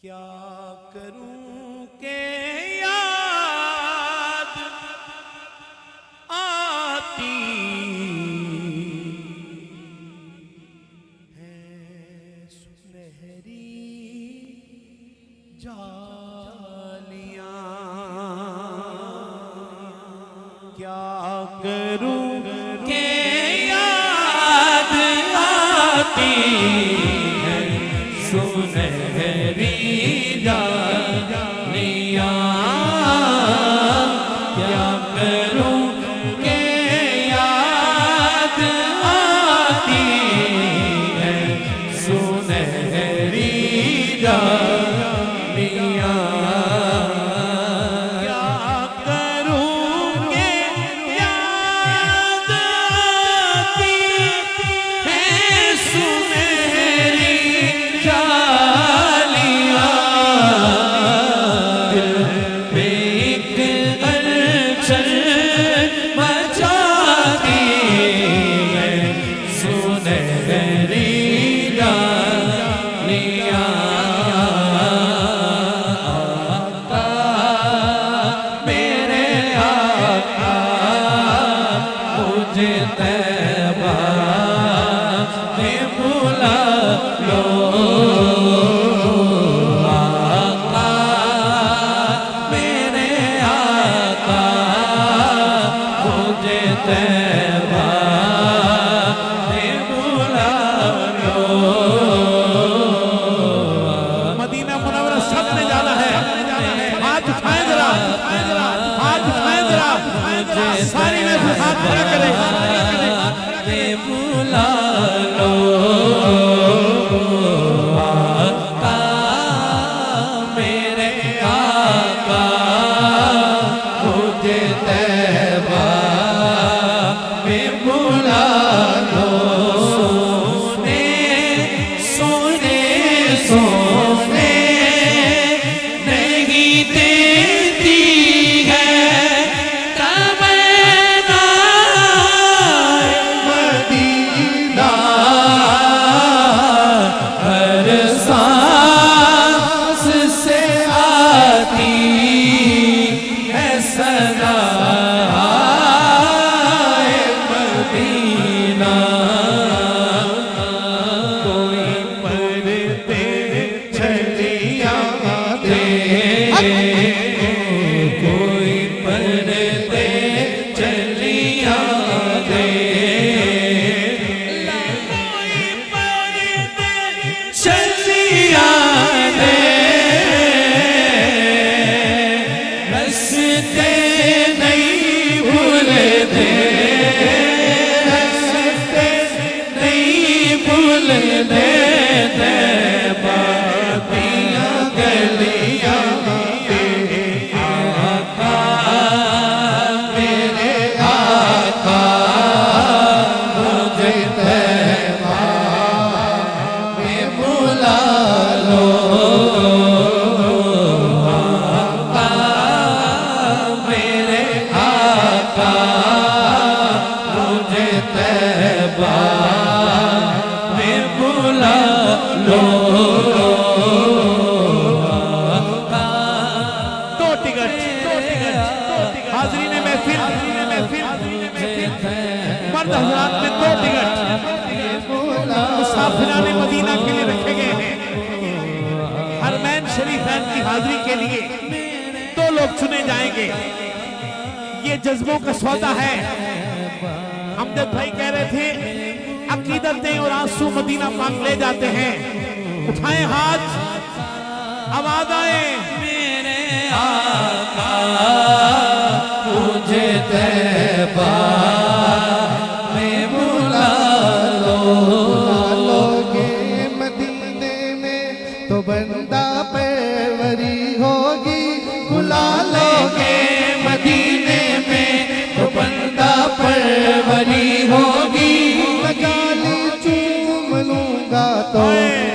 क्या करूं के याद आती है सुनहरी जालियां। क्या करूं के याद आती है सुनहरी जालियां। क्या करूं के याद आती है सुनहरी जालियां। क्या करूं के याद आती है सुनहरी जालियां। दिल पे एक हलचल मचाती है सुनहरी जालियां। आका मेरे आका मुझे तैबा में बुला लो। आका मेरे आका मुझे तैबा में बुला लो। मदीना मुनव्वरा सबने जाना है। हाथ उठाएं जरा, हाथ उठाएं जरा, सारी में हाथ खड़ा करें। बुला लो आका मेरे आका मुझे तैबा में बुला लो। सोने सोने सोने नहीं देती है तमन्ना मदीना। हर सांस से आती है सदा मदीना। कोई परदे छलियां दे, कोई परदे छलियां दे। कोई परदे छलियां दे। रस्ते नहीं भूलते, रस्ते नहीं भूलते। बातियां गलियां पे आका मेरे आका मुझे तैबा में बुला लो। आका मेरे आका मुझे तैबा में बुला लो। दो टिकट हाज़रीन महफिल मर्द हज़रात में दो टिकट मुसाफिराने मदीना के लिए रखे गए हैं। हरमैन शरीफैन की हाजिरी के लिए दो लोग चुने जाएंगे। ये जज्बों का सौदा है। हमदर्द भाई कह रहे थे अकीदतें और आंसू मदीना पाक ले जाते हैं। उठाएं हाथ, आवाज आए मेरे आका मुझे तैबा में बुला लो। लोगे मदीने में तो बंदा परवरी होगी। बुला लोगे मदीने में तो बंदा परवरी होगी। गाली चूम लूंगा तो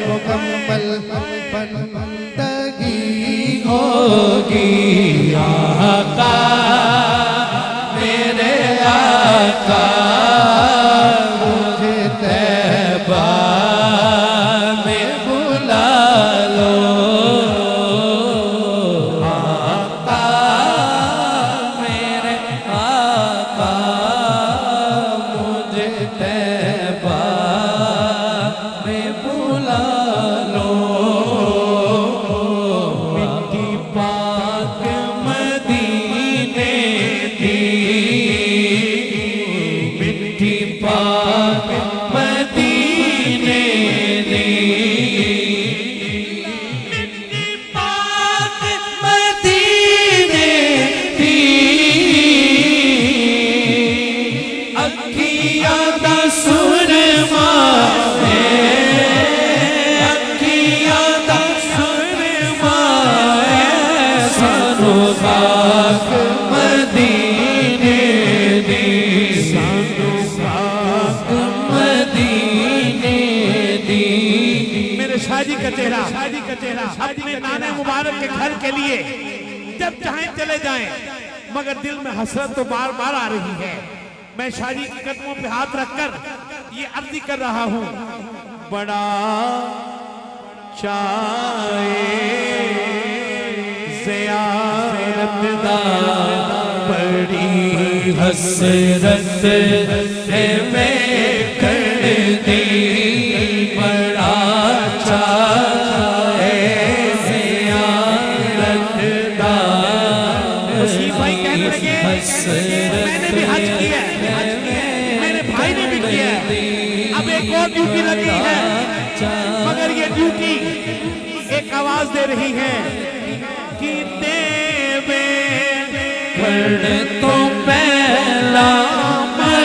मुकम्मल बंदगी होगी। आका मेरे आका मुझे तैबा में बुला लो। खाक मदीने दी, सानू खाक मदीने दी। मेरे शादी का चेहरा अपने नाने मुबारक के घर के लिए जब चाहें चले जाएं, मगर दिल में हसरत तो बार बार आ रही है। मैं शादी के कदमों पे हाथ रखकर ये अर्जी कर रहा हूं, बड़ा चाहे ज़ियारत दा, बड़ी हसरत है वेखण दी, बड़ा चाहे ज़ियारत दा। मुसीब भाई कहने लगे मैंने भी हज किया है, मेरे भाई ने भी किया है, अब एक और ड्यूटी लगी है, मगर ये ड्यूटी एक आवाज दे रही है कि देवे पढ़ तो पहला मर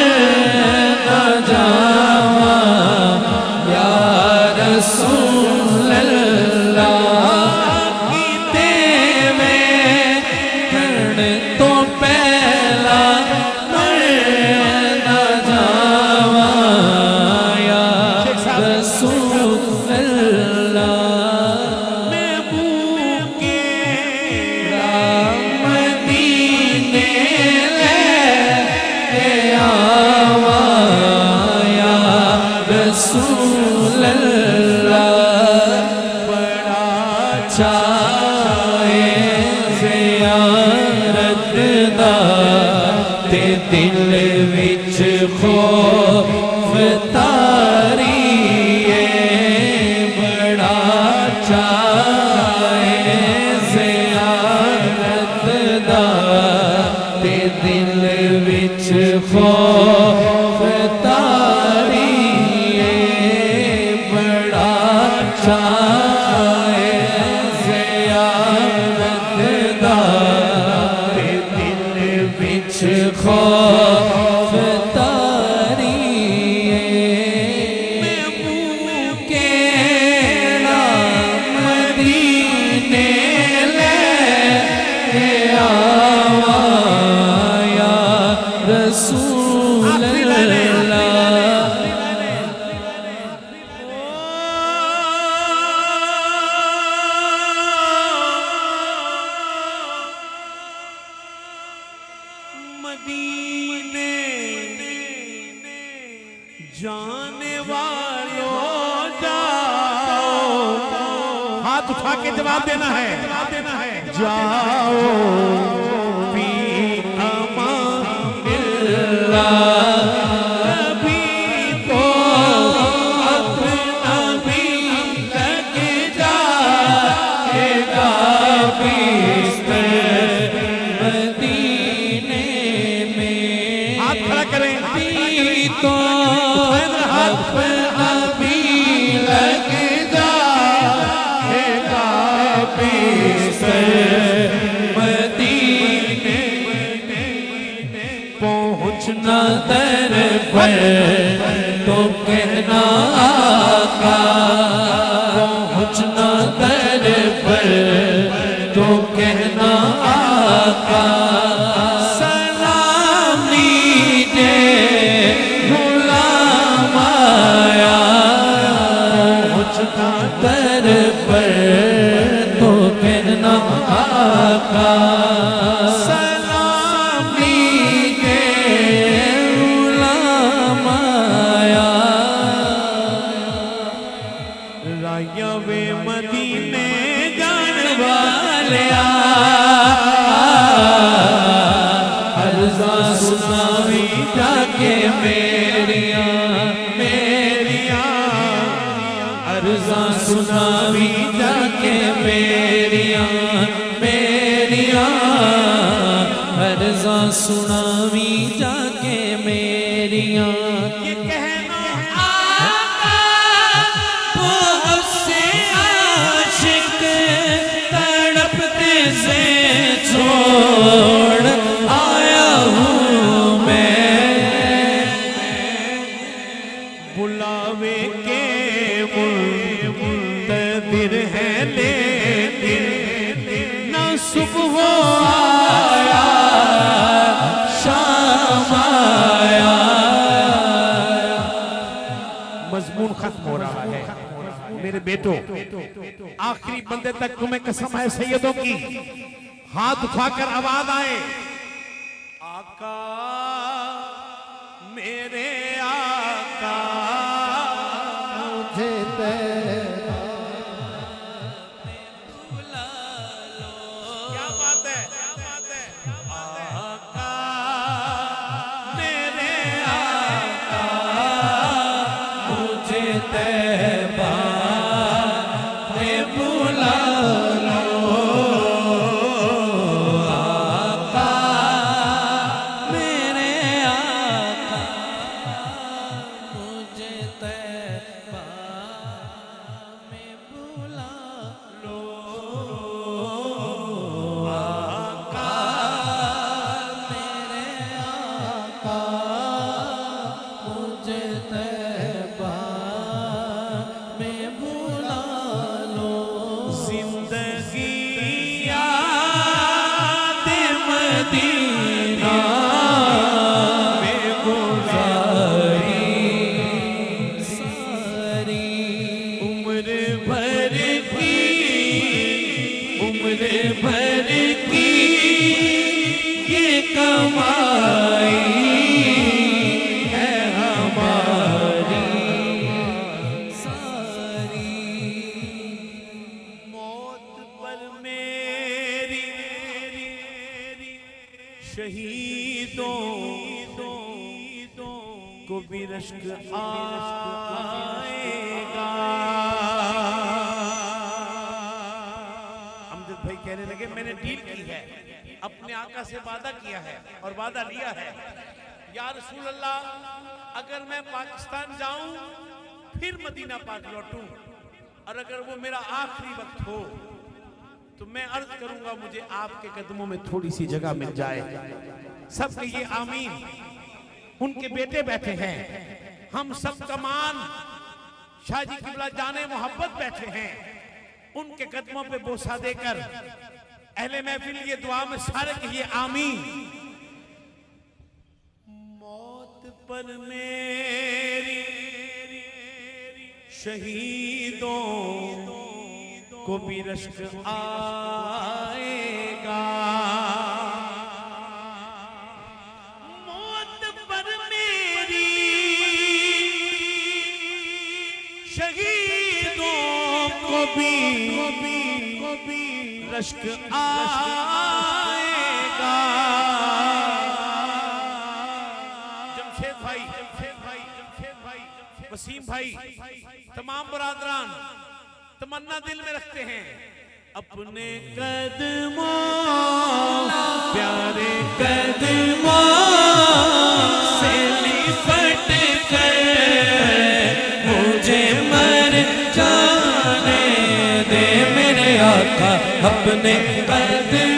न जावा या रसूल अल्लाह की देवे, पढ़ तो पहला मर न जावा या रसूल अल्लाह। मदीने ले आवा या रसूल अल्लाह, बड़ा चाहे ज़ियारत दा, ते दिल विच खौफ तारी है, बड़ा चाहे ज़ियारत दा, ते दिल विच खौफ तारी है, बड़ा चाहे ज़ियारत दा, ते दिल विच खौफ तारी है। के मदीने ले आवा या रसूल अल्लाह। मदीने जाने वालों जाओ, हाथ उठा के जवाब देना है, जाओ भी अमानिल्लाह, कभी तो अपना भी लग जाएगा बिस्तर मदीने में, हाथ खड़ा करें, तो अपना भी लग जाएगा बिस्तर मदीने में। पहुँचना दर पर तो कहना आका, पहुँचना दर पर तो कहना आका, सलाम लीजिए गुलाम आया। पहुँचना दर पर तो कहना आका, सलाम लीजिए गुलाम आया। राया वे मदीने जान वालिया अर्ज़ा सुनावी जाके मेरिया मेरिया, अर्ज़ा सुनावी जाके मेरिया मेरिया, अर्ज़ा सुनावी जाके मेरिया। ये कहना आका बहुत से आशिक तड़पते से छोड़ आया हूँ मैं, बुलावे के मुंतज़िर है लेकिन न सुबह आया शाम आया। मजमून खत्म हो रहा है मेरे बेटों। आखिरी बंदे तक तुम्हें कसम है सैयदों की, हाथ उठाकर आवाज आए, आका मेरे आका मुझे तेरा क्या बात है, क्या बात है, आका मेरे आका मुझे तैबा में बुला लो आका मेरे आका मुझे तैबा में बुला लो आका मेरे आका मुझे तैबा में बुला लो। जिंदगी याद मदीना में गुजारी, सारी उम्र भर की, उम्र भर की ये कमाई है हमारी सारी। मौत पर मेरी शहीदों को भी रश्क आएगा। अमजद भाई कहने लगे मैंने डील की है, अपने आका से वादा किया है और वादा लिया है, या रसूल अल्लाह अगर मैं पाकिस्तान जाऊं फिर मदीना पाक लौटूं और अगर वो मेरा आखिरी वक्त हो तो मैं अर्ज करूंगा मुझे आपके कदमों में थोड़ी सी जगह मिल जाए। सब कहिए आमीन। उनके बेटे बैठे हैं, हम सब कमान शाहजी किबला जाने मोहब्बत बैठे हैं, उनके कदमों पे बोसा देकर अहले महफिल ये दुआ में सारे कहिए आमीन। मौत पर मेरी शहीदों को भी रश्क आएगा। मौत पर मेरी शहीदों को भी रश्क आएगा। जमशेद भाई, वसीम भाई, तमाम बरादरान तमन्ना दिल में रखते हैं, अपने कदमों प्यारे कदमों से लिपट कर मुझे मर जाने दे मेरे आका अपने कदमों